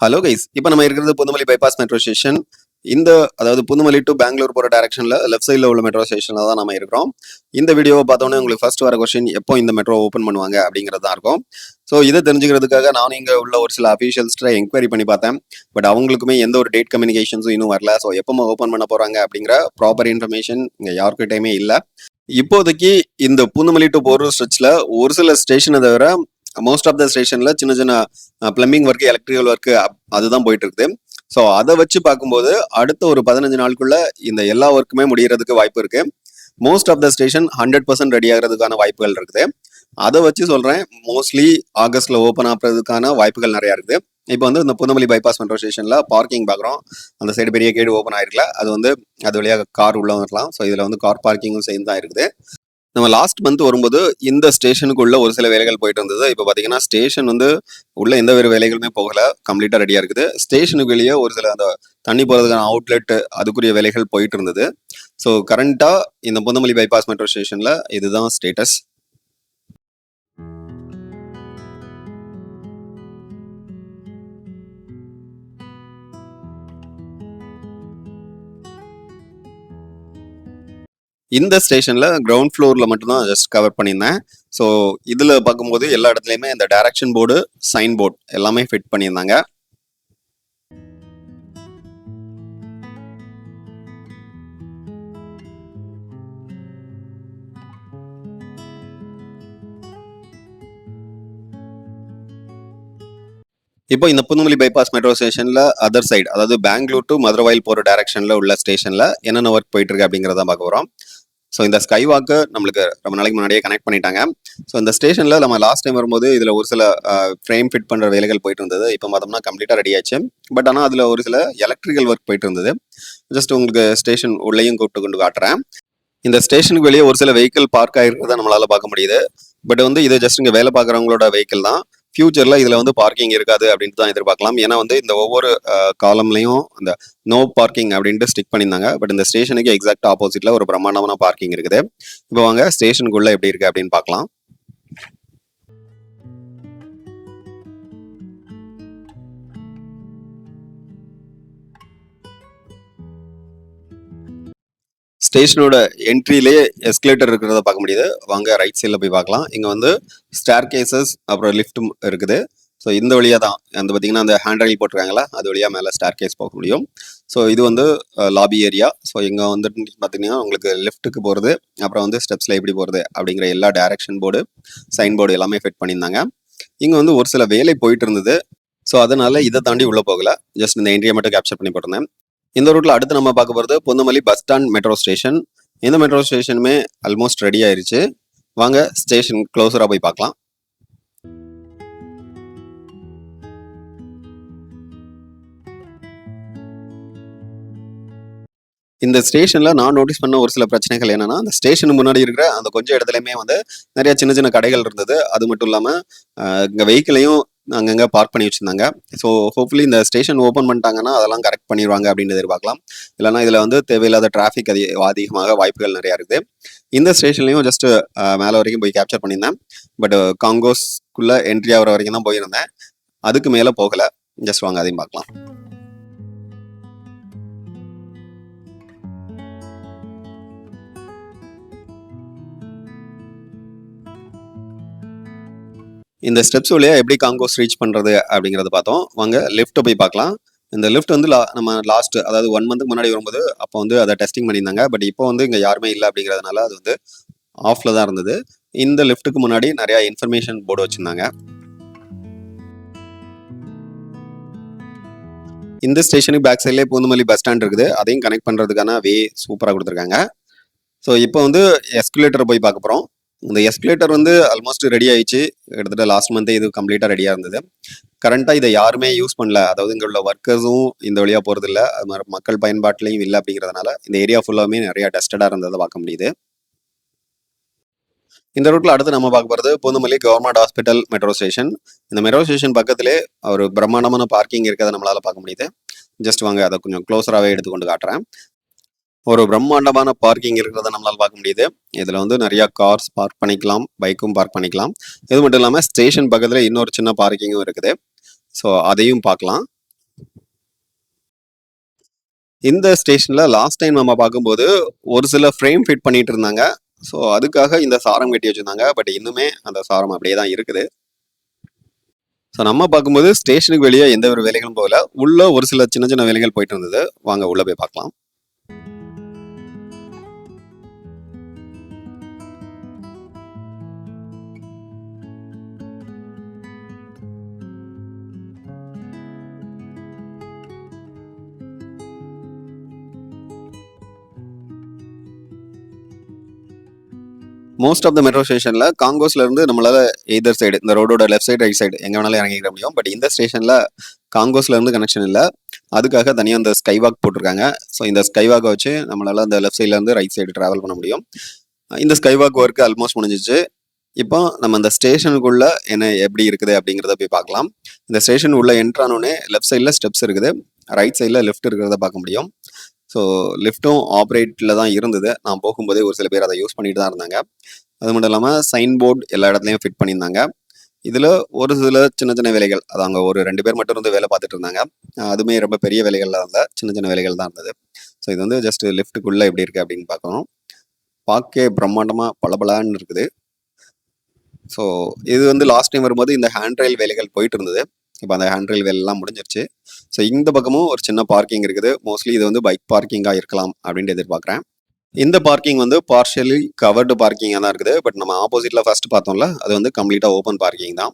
Hello guys, இப்போ நம்ம இருக்கிறது புதுமல்லி பைபாஸ் மெட்ரோ ஸ்டேஷன். அதாவது புதுமல்லி டு பெங்களூர் போகிற டைரக்ஷனில் லெஃப்ட் சைடில் உள்ள மெட்ரோ ஸ்டேஷனில் தான் நம்ம இருக்கிறோம். இந்த வீடியோவை பார்த்தோன்னே உங்களுக்கு ஃபர்ஸ்ட் வர கொஸ்டின் எப்போ இந்த மெட்ரோ ஓப்பன் பண்ணுவாங்க அப்படிங்கிறது தான் இருக்கும். ஸோ இதை தெரிஞ்சுக்கிறதுக்காக நானும் இங்கே உள்ள ஒரு சில அஃபீஷியல்ஸ்ட்டை என்கொயரி பண்ணி பார்த்தேன். பட் அவங்களுக்குமே எந்த ஒரு டேட் கம்யூனிகேஷன்ஸும் இன்னும் வரல. ஸோ எப்போ ஓப்பன் பண்ண போகிறாங்க அப்படிங்கிற ப்ராப்பர் இன்ஃபர்மேஷன் இங்கே யாருக்கிட்டையுமே இல்லை. இப்போதைக்கு இந்த பூந்தமல்லி டு போரூர் ஸ்ட்ரெச்சில் ஒரு சில ஸ்டேஷனை தவிர மோஸ்ட் ஆஃப் த ஸ்டேஷன்ல சின்ன சின்ன பிளம்பிங் ஒர்க், எலக்ட்ரிக்கல் ஒர்க் அதுதான் போயிட்டு இருக்குது. ஸோ அதை வச்சு பார்க்கும்போது அடுத்த ஒரு 15 நாளுக்குள்ள இந்த எல்லா ஒர்க்குமே முடியறதுக்கு வாய்ப்பு இருக்கு. Most of the station 100% ready ஆகிறதுக்கான வாய்ப்புகள் இருக்குது. அதை வச்சு சொல்றேன், மோஸ்ட்லி ஆகஸ்ட்ல ஓப்பன் ஆகிறதுக்கான வாய்ப்புகள் நிறைய இருக்குது. இப்போ இந்த புதுமல்லி பைபாஸ் மெட்ரோ ஸ்டேஷன்ல பார்க்கிங் பார்க்குறோம். அந்த சைடு பெரிய கேடு ஓப்பன் ஆயிருக்கல. அது வழியாக கார் உள்ள வரலாம். ஸோ இதுல கார் பார்க்கிங்கும் சேர்ந்து தான் இருக்குது. நம்ம லாஸ்ட் மந்த் வரும்போது இந்த ஸ்டேஷனுக்குள்ள ஒரு சில வேலைகள் போயிட்டு இருந்தது. இப்போ பார்த்தீங்கன்னா ஸ்டேஷன் உள்ள எந்த வேறு வேலைகளுமே போகல, கம்ப்ளீட்டாக ரெடியாக இருக்குது. ஸ்டேஷனுக்கு வெளியே ஒரு சில அந்த தண்ணி போகிறதுக்கான அவுட்லெட் அதுக்குரிய வேலைகள் போயிட்டு இருந்தது. ஸோ கரண்டாக இந்த புதுமல்லி பைபாஸ் மெட்ரோ ஸ்டேஷனில் இதுதான் ஸ்டேட்டஸ். இந்த ஸ்டேஷன்ல கிரவுண்ட் ஃப்ளோர்ல மட்டும்தான் ஜஸ்ட் கவர் பண்ணியிருந்தேன். ஸோ இதுல பார்க்கும்போது எல்லா இடத்துலையுமே இந்த டைரக்ஷன் போர்டு, சைன் போர்டு எல்லாமே ஃபிட் பண்ணியிருந்தாங்க. இப்போ இந்த புதுமல்லி பைபாஸ் மெட்ரோ ஸ்டேஷன்ல அதர் சைடு, அதாவது பெங்களூர் டு மதுரவாயில் போற டைரக்ஷன்ல உள்ள ஸ்டேஷன்ல என்னென்ன ஒர்க் போயிட்டு இருக்கு அப்படிங்கிறத பார்க்க போறோம். ஸோ இந்த ஸ்கை வாக்கு நம்மளுக்கு ரொம்ப நாளைக்கு முன்னாடியே கனெக்ட் பண்ணிட்டாங்க. ஸோ இந்த ஸ்டேஷனில் நம்ம லாஸ்ட் டைம் வரும்போது இதில் ஒரு சில ஃப்ரேம் ஃபிட் பண்ணுற வேலைகள் போயிட்டு இருந்தது. இப்போ பார்த்தோம்னா கம்ப்ளீட்டாக ரெடி ஆச்சு. பட் ஆனால் அதில் ஒரு சில எலக்ட்ரிக்கல் ஒர்க் போயிட்டு இருந்தது. ஜஸ்ட் உங்களுக்கு ஸ்டேஷன் உள்ளேயும் கூப்பிட்டு கொண்டு காட்டுறேன். இந்த ஸ்டேஷனுக்கு வெளியே ஒரு சில வெஹிக்கிள் பார்க் ஆகிருக்கிறத நம்மளால பார்க்க முடியுது. பட் இது ஜஸ்ட் இங்கே வேலை பார்க்குறவங்களோட வெஹிக்கிள் தான். ஃபியூச்சர்ல இதுல பார்க்கிங் இருக்காது அப்படின்ட்டு தான் எதிர்பார்க்கலாம். ஏன்னா இந்த ஒவ்வொரு காலம்லையும் அந்த நோ பார்க்கிங் அப்படின்ட்டு ஸ்டிக் பண்ணியிருந்தாங்க. பட் இந்த ஸ்டேஷனுக்கு எக்ஸாக்ட் ஆப்போசிட்ல ஒரு பிரம்மாண்டமான பார்க்கிங் இருக்குது. இப்போ வாங்க ஸ்டேஷனுக்குள்ள எப்படி இருக்கு அப்படின்னு பார்க்கலாம். ஸ்டேஷனோட என்ட்ரிலே எஸ்கலேட்டர் இருக்கிறத பார்க்க முடியுது. வாங்க ரைட் சைடில் போய் பார்க்கலாம். இங்கே ஸ்டேர் கேசஸ் அப்புறம் லிஃப்ட்டும் இருக்குது. ஸோ இந்த வழியாக தான் பார்த்தீங்கன்னா அந்த ஹேண்ட் ரைல் போட்டிருக்காங்களா, அது வழியாக மேலே ஸ்டேர் கேஸ் போக முடியும். ஸோ இது லாபி ஏரியா. ஸோ இங்கே பார்த்தீங்கன்னா உங்களுக்கு லெஃப்ட்டுக்கு போகிறது, அப்புறம் ஸ்டெப்ஸில் எப்படி போகிறது அப்படிங்கிற எல்லா டைரக்ஷன் போர்டு, சைன் போர்டு எல்லாமே ஃபிட் பண்ணியிருந்தாங்க. இங்கே ஒரு சில வேலை போயிட்டு இருந்தது. ஸோ அதனால இதை தாண்டி உள்ளே போகல, ஜஸ்ட் இந்த என்ட்ரியை மட்டும் கேப்சர் பண்ணி போட்டிருந்தேன். இந்த ரூட்ல அடுத்து நம்ம பார்க்க போகிறது புதுமல்லி பஸ் ஸ்டாண்ட் மெட்ரோ ஸ்டேஷன். இந்த மெட்ரோ ஸ்டேஷனுமே ஆல்மோஸ்ட் ரெடி ஆயிருச்சு. வாங்க ஸ்டேஷன் க்ளோஸரா போய் பார்க்கலாம். இந்த ஸ்டேஷன்ல நான் நோட்டீஸ் பண்ண ஒரு சில பிரச்சனைகள் என்னன்னா, அந்த ஸ்டேஷன் முன்னாடி இருக்கிற அந்த கொஞ்சம் இடத்துலையுமே நிறைய சின்ன சின்ன கடைகள் இருந்தது. அது மட்டும் இல்லாம இங்க வெஹிக்கிளையும் அங்கங்க பார்க் பண்ணி வச்சிருந்தாங்க. ஸோ ஹோப்ஃபுல்லி இந்த ஸ்டேஷன் ஓப்பன் பண்ணிட்டாங்கன்னா அதெல்லாம் கரெக்ட் பண்ணிடுவாங்க அப்படின்னு எதிர்பார்க்கலாம். இல்லைன்னா இதுல தேவையில்லாத டிராஃபிக் அதிகமாக வாய்ப்புகள் நிறைய இருக்குது. இந்த ஸ்டேஷன்லையும் ஜஸ்ட் மேலே வரைக்கும் போய் கேப்சர் பண்ணியிருந்தேன். பட் காங்கோஸ்குள்ள என்ட்ரி ஆகிற வரைக்கும் தான் போயிருந்தேன். அதுக்கு மேலே போகல. ஜஸ்ட் வாங்க அதையும் பார்க்கலாம். இந்த ஸ்டெப்ஸ் வழியா எப்படி காங்கோஸ் ரீச் பண்றது அப்படிங்கறத பார்த்தோம். வாங்க லெஃப்ட் போய் பார்க்கலாம். இந்த லெஃப்ட் நம்ம லாஸ்ட், அதாவது 1 மந்த்துக்கு முன்னாடி வரும்போது அப்போ அதை டெஸ்டிங் பண்ணியிருந்தாங்க. பட் இப்போ இங்க யாருமே இல்லை அப்படிங்கிறதுனால அது ஆஃப்ல தான் இருந்தது. இந்த லெஃப்ட்டுக்கு முன்னாடி நிறைய இன்ஃபர்மேஷன் போர்டு வச்சிருந்தாங்க. இந்த ஸ்டேஷனுக்கு பேக் சைட்லேயே பூந்தமல்லி பஸ் ஸ்டாண்ட் இருக்குது. அதையும் கனெக்ட் பண்றதுக்கான வே சூப்பராக கொடுத்துருக்காங்க. ஸோ இப்போ எஸ்கலேட்டர் போய் பார்க்க போகிறோம். இந்த எஸ்கலேட்டர் ஆல்மோஸ்ட் ரெடி ஆயிடுச்சு. கிட்டத்தட்ட லாஸ்ட் மந்த்தே இது கம்ப்ளீட்டாக ரெடியாக இருந்தது. கரண்ட்டாக இதை யாருமே யூஸ் பண்ணல. அதாவது இங்கே உள்ள ஒர்க்கர்ஸும் இந்த வழியாக போகிறது இல்லை, அது மாதிரி மக்கள் பயன்பாட்டிலையும் இல்லை. அப்படிங்கிறதுனால இந்த ஏரியா ஃபுல்லாமே நிறையா டஸ்டடாக இருந்ததை பார்க்க முடியுது. இந்த ரூட்ல அடுத்து நம்ம பார்க்க போகிறது Poonamallee government hospital metro station. இந்த மெட்ரோ ஸ்டேஷன் பக்கத்திலே ஒரு பிரம்மாண்டமான பார்க்கிங் இருக்கிறத நம்மளால பார்க்க முடியுது. ஜஸ்ட் வாங்க அதை கொஞ்சம் க்ளோஸராகவே எடுத்துக்கொண்டு காட்டுறேன். ஒரு பிரம்மாண்டமான பார்க்கிங் இருக்கிறத நம்மளால பார்க்க முடியுது. இதுல நிறைய கார்ஸ் பார்க் பண்ணிக்கலாம், பைக்கும் பார்க் பண்ணிக்கலாம். இது மட்டும் இல்லாம ஸ்டேஷன் பக்கத்துல இன்னொரு சின்ன பார்க்கிங்கும் இருக்குது. ஸோ அதையும் பார்க்கலாம். இந்த ஸ்டேஷன்ல லாஸ்ட் டைம் நம்ம பார்க்கும்போது ஒரு சில ஃப்ரேம் ஃபிட் பண்ணிட்டு இருந்தாங்க. ஸோ அதுக்காக இந்த சாரம் கட்டி வச்சிருந்தாங்க. பட் இன்னுமே அந்த சாரம் அப்படியே தான் இருக்குது. ஸோ நம்ம பார்க்கும்போது ஸ்டேஷனுக்கு வெளியே எந்த ஒரு வேலைகளும் போகல. உள்ள ஒரு சில சின்ன சின்ன வேலைகள் போயிட்டு இருந்தது. வாங்க உள்ள போய் பார்க்கலாம். மோஸ்ட் ஆஃப் த மெட்ரோ ஸ்டேஷன்ல காங்கோஸ்ல இருந்து நம்மளால எய்தர் சைடு இந்த ரோடோட லெஃப்ட் சைடு ரைட் சைடு எங்க வேணாலும் இறங்கிக்க முடியும். பட் இந்த ஸ்டேஷன்ல காங்கோஸ்ல இருந்து கனெக்ஷன் இல்லை. அதுக்காக தனியாக இந்த ஸ்கை வாக் போட்டிருக்காங்க. ஸோ இந்த ஸ்கை வாக்கை வச்சு நம்மளால அந்த லெஃப்ட் சைட்ல இருந்து ரைட் சைடு டிராவல் பண்ண முடியும். இந்த ஸ்கை வாக் ஒர்க் ஆல்மோஸ்ட் முடிஞ்சிச்சு. இப்போ நம்ம அந்த ஸ்டேஷனுக்குள்ள என்ன எப்படி இருக்குது அப்படிங்கிறத போய் பார்க்கலாம். இந்த ஸ்டேஷன் உள்ள என்ட்ரானோடனே லெஃப்ட் சைடில் ஸ்டெப்ஸ் இருக்குது, ரைட் சைடில் லிஃப்ட் இருக்கிறத பார்க்க முடியும். ஸோ லிஃப்ட்டும் ஆப்ரேட்டில் தான் இருந்தது. நான் போகும்போதே ஒரு சில பேர் அதை யூஸ் பண்ணிட்டு தான் இருந்தாங்க. அது மட்டும் இல்லாமல் சைன் போர்டு எல்லா இடத்துலையும் ஃபிட் பண்ணியிருந்தாங்க. இதில் ஒரு சில சின்ன சின்ன வேலைகள், அது அங்கே ஒரு 2 பேர் மட்டும் இருந்து வேலை பார்த்துட்டு இருந்தாங்க. அதுவுமே ரொம்ப பெரிய வேலைகள்லாம் இல்லை, சின்ன சின்ன வேலைகள் தான் இருந்தது. ஸோ இது வந்து ஜஸ்ட் லிஃப்ட்டுக்குள்ளே எப்படி இருக்குது அப்படின்னு பார்க்கணும். பார்க்க பிரம்மாண்டமாக பளபளன்னு இருக்குது. ஸோ இது வந்து லாஸ்ட் டைம் வரும்போது இந்த ஹேண்ட் ரயில் வேலைகள் போயிட்டு இருந்தது. இப்போ அந்த ஹேண்ட் ரயில் வேலைலாம் முடிஞ்சிருச்சு. ஸோ இந்த பக்கமும் ஒரு சின்ன பார்க்கிங் இருக்குது. மோஸ்ட்லி இது வந்து பைக் பார்க்கிங்காக இருக்கலாம் அப்படின்ட்டு எதிர்பார்க்குறேன். இந்த பார்க்கிங் வந்து பார்ஷியலி கவர்டு பார்க்கிங்காக தான் இருக்குது. பட் நம்ம ஆப்போசிட்டில் ஃபர்ஸ்ட் பார்த்தோம்ல, அது வந்து கம்ப்ளீட்டாக ஓப்பன் பார்க்கிங் தான்.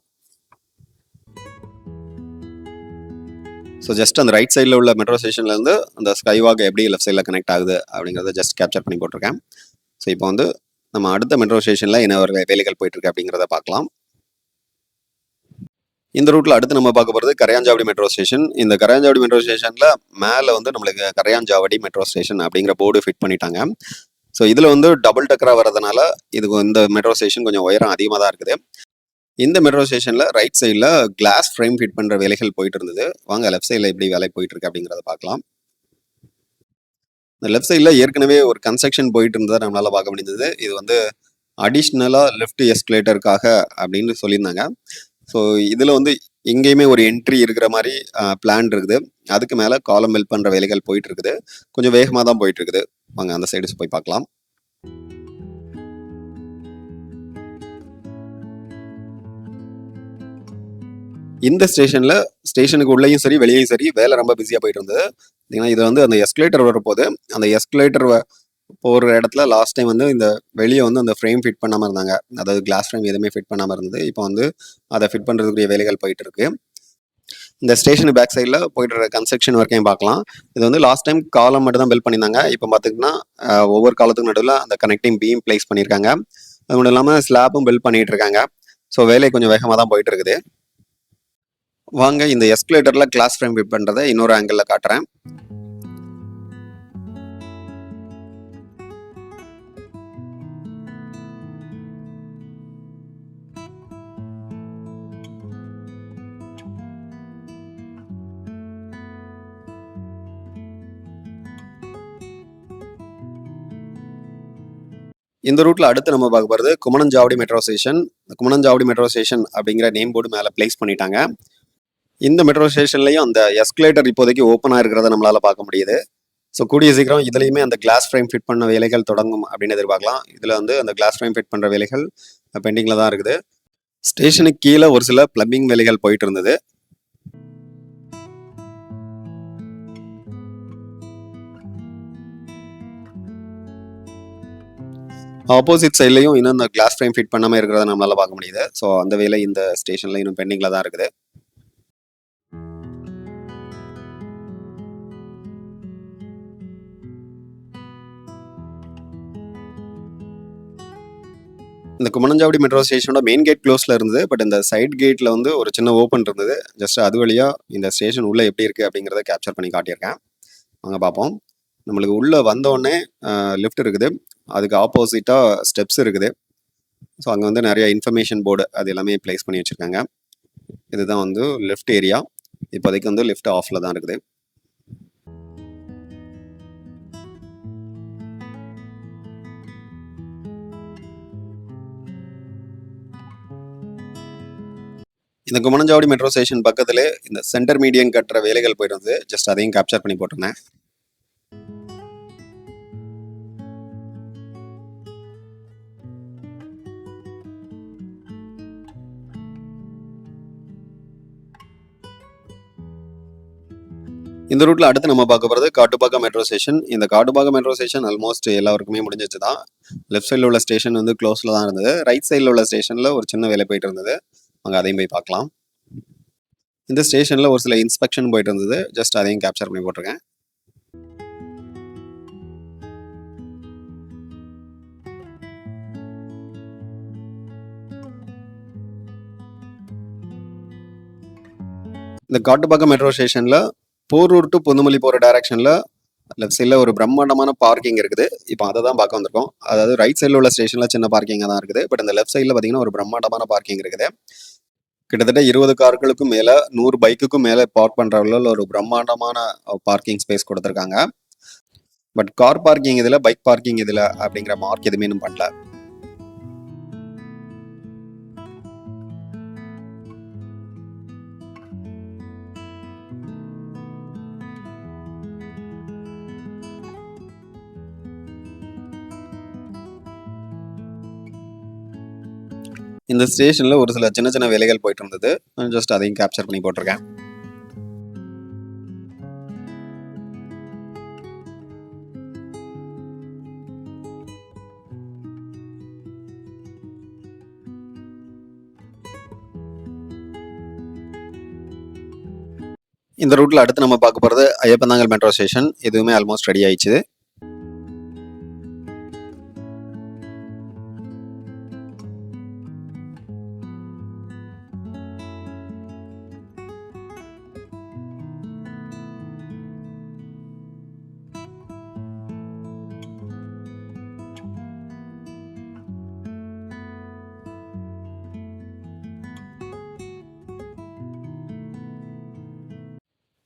ஸோ ஜஸ்ட் அந்த ரைட் சைடில் உள்ள மெட்ரோ ஸ்டேஷன்லேருந்து அந்த ஸ்கைவாக் எப்படி லெஃப்ட் சைடில் கனெக்ட் ஆகுது அப்படிங்கிறத ஜஸ்ட் கேப்சர் பண்ணி போட்டிருக்கேன். ஸோ இப்போ வந்து நம்ம அடுத்த மெட்ரோ ஸ்டேஷனில் என்ன ஒரு வேலைகள் போயிட்டுருக்கு அப்படிங்கிறத பார்க்கலாம். இந்த ரூட்டில் அடுத்து நம்ம பார்க்க போகிறது கரையாஞ்சாவடி மெட்ரோ ஸ்டேஷன். இந்த கரையாஞ்சாவடி மெட்ரோ ஸ்டேஷனில் மேலே வந்து நம்மளுக்கு கரையாஞ்சாவடி மெட்ரோ ஸ்டேஷன் அப்படிங்கிற போர்டு ஃபிட் பண்ணிட்டாங்க. ஸோ இதில் வந்து டபுள் டக்கராக வரதுனால இதுக்கு இந்த மெட்ரோ ஸ்டேஷன் கொஞ்சம் உயரம் அதிகமாக தான் இருக்குது. இந்த மெட்ரோ ஸ்டேஷனில் ரைட் சைடில் கிளாஸ் ஃப்ரேம் ஃபிட் பண்ணுற வேலைகள் போயிட்டு இருந்தது. வாங்க லெஃப்ட் சைடில் எப்படி வேலை போயிட்டு இருக்கு அப்படிங்கிறத பார்க்கலாம். இந்த லெஃப்ட் சைடில் ஏற்கனவே ஒரு கன்ஸ்ட்ரக்ஷன் போயிட்டு இருந்ததை நம்மளால பார்க்க முடிஞ்சது. இது வந்து அடிஷ்னலாக லெஃப்ட் எஸ்கலேட்டருக்காக அப்படின்னு சொல்லியிருந்தாங்க. ஸோ இதில் வந்து இங்கேயுமே ஒரு என்ட்ரி இருக்கிற மாதிரி பிளான் இருக்குது. அதுக்கு மேலே காலம் பில்ட் பண்ணுற வேலைகள் போயிட்டு இருக்குது. கொஞ்சம் வேகமாக தான் போயிட்டு இருக்குது. வாங்க அந்த சைடு போய் பார்க்கலாம். இந்த ஸ்டேஷனுக்கு உள்ளேயும் சரி வெளியேயும் சரி வேலை ரொம்ப பிஸியாக போயிட்டு இருந்தது. ஏன்னா இது வந்து அந்த எஸ்கலேட்டர் வரப்போது, அந்த எஸ்கலேட்டர் போகிற இடத்துல லாஸ்ட் டைம் வந்து இந்த வெளியே வந்து அந்த ஃப்ரேம் ஃபிட் பண்ணாமல் இருந்தாங்க. அதாவது கிளாஸ் ஃப்ரேம் எதுவுமே ஃபிட் பண்ணாமல் இருந்தது. இப்போ வந்து அதை ஃபிட் பண்ணுறதுக்குரிய வேலைகள் போயிட்டு இருக்கு. இந்த ஸ்டேஷன் பேக் சைடில் போயிட்டு இருக்க கன்ஸ்ட்ரக்ஷன் ஒர்க்கையும் பார்க்கலாம். இது வந்து லாஸ்ட் டைம் காலம் மட்டும் தான் பில்ட் பண்ணியிருந்தாங்க. இப்போ பார்த்திங்கன்னா ஒவ்வொரு காலத்துக்கு நடுவில் அந்த கனெக்டிங் பீம் பிளேஸ் பண்ணியிருக்காங்க. அது மட்டும் இல்லாமல் ஸ்லாப்பும் பில்ட் பண்ணிட்டு இருக்காங்க. ஸோ வேலை கொஞ்சம் வேகமாக தான் போயிட்டு இருக்குது. வாங்க இந்த எஸ்கலேட்டரில் கிளாஸ் ஃப்ரேம் ஃபிட் பண்ணுறதை இன்னொரு ஆங்கிளில் காட்டுறேன். இந்த ரூட்ல அடுத்து நம்ம பார்க்க போகிறது Kumananchavadi metro station. Kumananchavadi metro station அப்படிங்கிற நேம் போர்டு மேலே பிளேஸ் பண்ணிட்டாங்க. இந்த மெட்ரோ ஸ்டேஷன்லையும் அந்த எஸ்கலேட்டர் இப்போதைக்கு ஓப்பனாக இருக்கிறத நம்மளால பார்க்க முடியுது. ஸோ கூடிய சீக்கிரம் இதுலையுமே அந்த கிளாஸ் ஃப்ரேம் ஃபிட் பண்ண வேலைகள் தொடங்கும் அப்படின்னு எதிர்பார்க்கலாம். இதில் வந்து அந்த கிளாஸ் ஃப்ரேம் ஃபிட் பண்ணுற வேலைகள் பெண்டிங்கில் தான் இருக்குது. ஸ்டேஷனுக்கு கீழே ஒரு சில பிளம்பிங் வேலைகள் போயிட்டு இருந்தது. ஆப்போசிட் சைட்லையும் இன்னும் இந்த கிளாஸ் ஃப்ரேம் ஃபிட் பண்ணாமல் இருக்கிறத நம்மளால பார்க்க முடியுது. ஸோ அந்த வேலை இந்த ஸ்டேஷனில் இன்னும் பெண்டிங்கில் தான் இருக்குது. இந்த குமணஞ்சாவடி மெட்ரோ ஸ்டேஷனோட மெயின் கேட் க்ளோஸில் இருந்தது. பட் இந்த சைட் கேட்டில் வந்து ஒரு சின்ன ஓப்பன் இருந்தது. ஜஸ்ட் அது வழியாக இந்த ஸ்டேஷன் உள்ளே எப்படி இருக்குது அப்படிங்கிறத கேப்சர் பண்ணி காட்டியிருக்கேன். வாங்க பார்ப்போம். நம்மளுக்கு உள்ளே வந்தோடனே லிஃப்ட் இருக்குது. அதுக்கு ஆப்போசிட்டாக ஸ்டெப்ஸ் இருக்குது. ஸோ அங்கே வந்து நிறைய இன்ஃபர்மேஷன் போர்டு அது எல்லாமே பிளேஸ் பண்ணி வச்சுருக்காங்க. இதுதான் வந்து லிஃப்ட் ஏரியா. இப்போதைக்கு வந்து லிஃப்ட் ஆஃபில் தான் இருக்குது. இந்த குமணஞ்சாவடி மெட்ரோ ஸ்டேஷன் பக்கத்துல இந்த சென்டர் மீடியம் கட்டுற வேலைகள் போயிட்டு வந்து ஜஸ்ட் அதையும் கேப்சர் பண்ணி போட்டிருந்தேன். இந்த ரூட்ல அடுத்து நம்ம பார்க்க போகிறது காட்டுப்பாக்கம் மெட்ரோ ஸ்டேஷன். இந்த காட்டுப்பாக்கம் மெட்ரோ ஸ்டேஷன் ஆல்மோஸ்ட் எல்லாருக்குமே முடிஞ்சிச்சு தான். லெஃப்ட் சைடில் உள்ள ஸ்டேஷன் வந்து க்ளோஸில் தான் இருந்தது. ரைட் சைடில் உள்ள ஸ்டேஷனில் ஒரு சின்ன வேலை போயிட்டு இருந்தது. அங்கே அதையும் போய் பார்க்கலாம். இந்த ஸ்டேஷனில் ஒரு சில இன்ஸ்பெக்ஷன் போயிட்டு இருந்தது. ஜஸ்ட் அதையும் கேப்சர் பண்ணி போட்டிருக்கேன். இந்த காட்டுப்பாக்கம் மெட்ரோ ஸ்டேஷனில் போரூர் டு பொன்னுமல்லி போகிற டைரக்ஷனில் லெஃப்ட் சைடில் ஒரு பிரம்மாண்டமான பார்க்கிங் இருக்குது. இப்போ அதை தான் பார்க்க வந்திருக்கோம். அதாவது ரைட் சைடில் உள்ள ஸ்டேஷனில் சின்ன பார்க்கிங்காக தான் இருக்குது. பட் இந்த லெஃப்ட் சைடில் பார்த்தீங்கன்னா ஒரு பிரம்மாண்டமான பார்க்கிங் இருக்குது. கிட்டத்தட்ட 20 கார்களுக்கும் மேலே 100 பைக்குக்கும் மேலே பார்க் பண்ணுற அளவில் ஒரு பிரம்மாண்டமான பார்க்கிங் ஸ்பேஸ் கொடுத்துருக்காங்க. பட் கார் பார்க்கிங் இதில், பைக் பார்க்கிங் இதில் அப்படிங்கிற மார்க் எதுவுமே இன்னும் பண்ணல. இந்த ஸ்டேஷனில் ஒரு சில சின்ன சின்ன வேலைகள் போயிட்டு இருந்தது. ஜஸ்ட் அதையும் கேப்சர் பண்ணி போட்டிருக்கேன். இந்த ரூட்ல அடுத்து நம்ம பார்க்க போகிறது ஐயப்பந்தாங்கல் மெட்ரோ ஸ்டேஷன். இதுவுமே ஆல்மோஸ்ட் ரெடி ஆயிடுச்சு.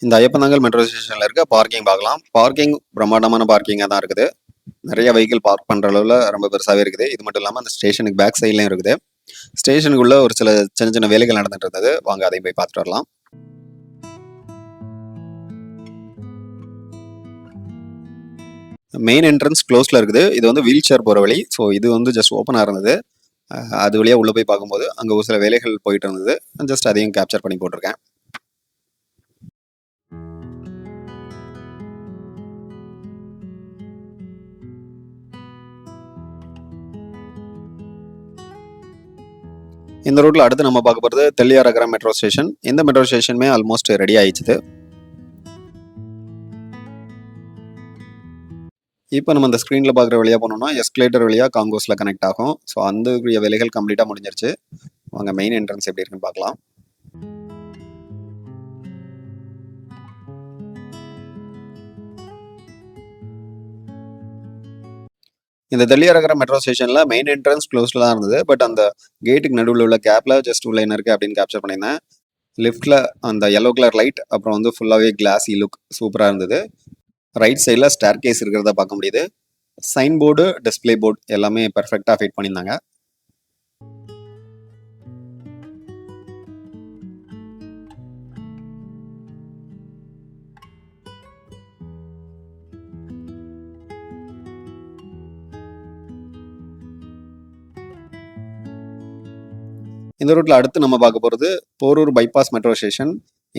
இந்த ஐயப்பந்தாங்கல் மெட்ரோ ஸ்டேஷனில் இருக்க பார்க்கிங் பார்க்கலாம். பார்க்கிங் பிரம்மாண்டமான பார்க்கிங்காக தான் இருக்குது. நிறைய வெஹிக்கிள் பார்க் பண்ணுற அளவில் ரொம்ப பெருசாகவே இருக்குது. இது மட்டும் இல்லாமல் அந்த ஸ்டேஷனுக்கு பேக் சைட்லையும் இருக்குது. ஸ்டேஷனுக்குள்ள ஒரு சில சின்ன சின்ன வேலைகள் நடந்துட்டு இருந்தது. வாங்க அதையும் போய் பார்த்துட்டு வரலாம். மெயின் என்ட்ரன்ஸ் க்ளோஸில் இருக்குது. இது வந்து வீல் சேர் போகிற வழி. ஸோ இது வந்து ஜஸ்ட் ஓப்பனாக இருந்தது. அது வழியாக உள்ளே போய் பார்க்கும்போது அங்கே ஒரு சில வேலைகள் போயிட்டு இருந்தது. ஜஸ்ட் அதையும் கேப்சர் பண்ணி போட்டிருக்கேன். இந்த ரூட்ல அடுத்து நம்ம பார்க்க போகிறது தெல்லியாரகரம் மெட்ரோ ஸ்டேஷன். இந்த மெட்ரோ ஸ்டேஷனுமே ஆல்மோஸ்ட் ரெடி ஆயிடுச்சு. இப்போ நம்ம அந்த ஸ்க்ரீனில் பார்க்குற வழியாக போனோம்னா எஸ்கலேட்டர் வழியாக காங்கோஸில் கனெக்ட் ஆகும். ஸோ அந்த வேலைகள் கம்ப்ளீட்டாக முடிஞ்சிருச்சு. வாங்க மெயின் என்ட்ரன்ஸ் எப்படி இருக்குன்னு பார்க்கலாம். இந்த தெல்லியாரகரம் மெட்ரோ ஸ்டேஷனில் மெயின் என்ட்ரன்ஸ் க்ளோஸில் தான் இருந்தது. பட் அந்த கேட்டுக்கு நடுவில் உள்ள கேப்பில் ஜஸ்ட் உள்ள என்ன இருக்குது அப்படின்னு கேப்சர் பண்ணியிருந்தேன். லிஃப்ட்டில் அந்த yellow கலர் லைட், அப்புறம் வந்து ஃபுல்லாகவே கிளாஸி லுக் சூப்பராக இருந்தது. ரைட் சைடில் ஸ்டேர் கேஸ் இருக்கிறத பார்க்க முடியுது. சைன் போர்டு, டிஸ்பிளே போர்டு எல்லாமே பர்ஃபெக்டாக ஃபிட் பண்ணியிருந்தாங்க. இந்த ரூட்ல அடுத்து நம்ம பார்க்க போகிறது போரூர் பைபாஸ் மெட்ரோ ஸ்டேஷன்.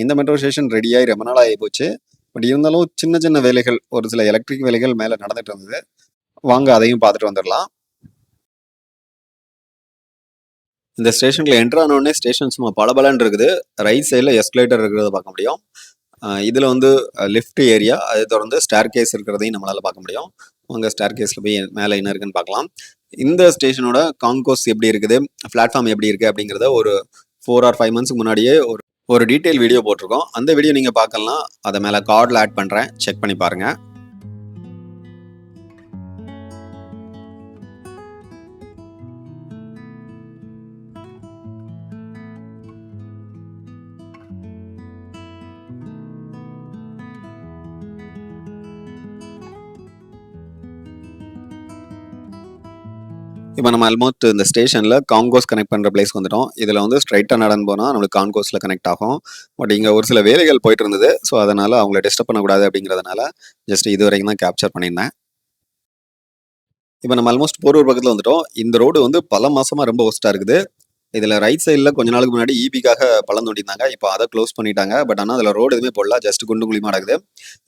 இந்த மெட்ரோ ஸ்டேஷன் ரெடியாகி ரொம்ப நாள் ஆகி போச்சு. பட் இருந்தாலும் சின்ன சின்ன வேலைகள், ஒரு சில எலக்ட்ரிக் வேலைகள் மேலே நடந்துட்டு இருந்தது. வாங்க அதையும் பார்த்துட்டு வந்துடலாம். இந்த ஸ்டேஷனில் என்ட்ரு ஆனோடனே ஸ்டேஷன் சும்மா பலபலன்னு இருக்குது. ரைட் சைடில் எஸ்கலேட்டர் இருக்கிறத பார்க்க முடியும். இதில் வந்து லிஃப்ட் ஏரியா, அதை தொடர்ந்து ஸ்டேர் கேஸ் இருக்கிறதையும் நம்மளால் பார்க்க முடியும். அங்கே ஸ்டேர் கேஸில் போய் மேலே என்ன இருக்குன்னு பார்க்கலாம். இந்த ஸ்டேஷனோட கான்கோர்ஸ் எப்படி இருக்குது, பிளாட்ஃபார்ம் எப்படி இருக்குது அப்படிங்கிறத ஒரு 4 or 5 months முன்னாடியே ஒரு டீட்டெயில் வீடியோ போட்டிருக்கோம். அந்த வீடியோ நீங்கள் பார்க்கலாம். அதை மேலே கார்டில் ஆட் பண்ணுறேன், செக் பண்ணி பாருங்கள். இப்போ நம்ம ஆல்மோஸ்ட் இந்த ஸ்டேஷனில் காங்கோஸ் கனெக்ட் பண்ணுற பிளேஸ் வந்துட்டோம். இதில் வந்து ஸ்ட்ரைட்டாக நடந்து போனால் நம்மளுக்கு காங்கோஸில் கனெக்ட் ஆகும். பட் இங்கே ஒரு சில வேலைகள் போயிட்டு இருந்தது. ஸோ அதனால் அவங்கள டிஸ்டர்ப் பண்ணக்கூடாது அப்படிங்கிறதுனால ஜஸ்ட் இது வரைக்கும் தான் கேப்சர் பண்ணியிருந்தேன். இப்போ நம்ம ஆல்மோஸ்ட் போரூர் பக்கத்தில் வந்துட்டோம். இந்த ரோடு வந்து பல மாதமாக ரொம்ப ஒஸ்ட்டாக இருக்குது. இதில் ரைட் சைடில் கொஞ்ச நாளுக்கு முன்னாடி ஈபிக்காக பள்ளம் தோண்டியிருந்தாங்க. இப்போ அதை க்ளோஸ் பண்ணிட்டாங்க. பட் ஆனால் அதில் ரோடு எதுவுமே போடல, ஜஸ்ட் குண்டு குழிமா நடக்குது.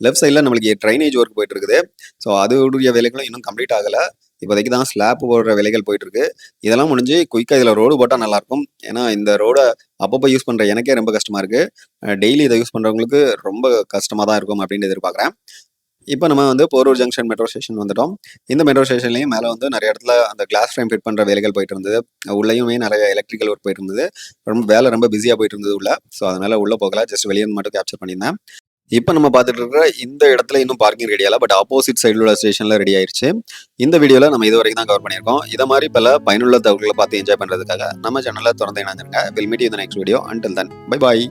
லெஃப்ட் சைடில் நம்மளுக்கு ட்ரைனேஜ் ஒர்க் போயிட்டு இருக்குது. ஸோ அதோடைய வேலைகளும் இன்னும் கம்ப்ளீட் ஆகலை. இப்போதைக்கு தான் ஸ்லாப் போடுற வேலைகள் போயிட்டு இருக்கு. இதெல்லாம் முடிஞ்சு குயிக்காக இதில் ரோடு போட்டால் நல்லாயிருக்கும். ஏன்னா இந்த ரோடை அப்பப்போ யூஸ் பண்ணுற எனக்கே ரொம்ப கஷ்டமாக இருக்குது. டெய்லி இதை யூஸ் பண்ணுறவங்களுக்கு ரொம்ப கஷ்டமாக தான் இருக்கும் அப்படின்னு எதிர்பார்க்குறேன். இப்போ நம்ம வந்து போரூர் ஜங்ஷன் மெட்ரோ ஸ்டேஷன் வந்துட்டோம். இந்த மெட்ரோ ஸ்டேஷன்லையும் மேலே வந்து நிறைய இடத்துல அந்த கிளாஸ் ஃப்ரேம் ஃபிட் பண்ணுற வேலைகள் போயிட்டு இருந்தது. உள்ளேயுமே நிறைய எலக்ட்ரிக்கல் ஒர்க் போயிட்டு இருந்தது. ரொம்ப பிஸியாக போயிட்டு இருந்தது உள்ள. ஸோ அதனால உள்ளே போகல, ஜஸ்ட் வெளியே மட்டும் கேப்சர் பண்ணியிருந்தேன். இப்போ நம்ம பார்த்துட்டு இருக்கிற இந்த இடத்துல இன்னும் பார்க்கிங் ரெடி ஆகல, பட் ஆப்போசிட் சைடில் உள்ள ஸ்டேஷனில் ரெடி ஆயிருச்சு. இந்த வீடியோவில் நம்ம இது வரைக்கும் தான் கவர் பண்ணியிருக்கோம். இதை மாதிரி பல பயனுள்ள தகவல்களை பார்த்து என்ஜாய் பண்ணுறதுக்காக நம்ம சேனலில் தொடர்ந்து இணைஞ்சிருங்க. Will meet you the next video. Until then bye bye.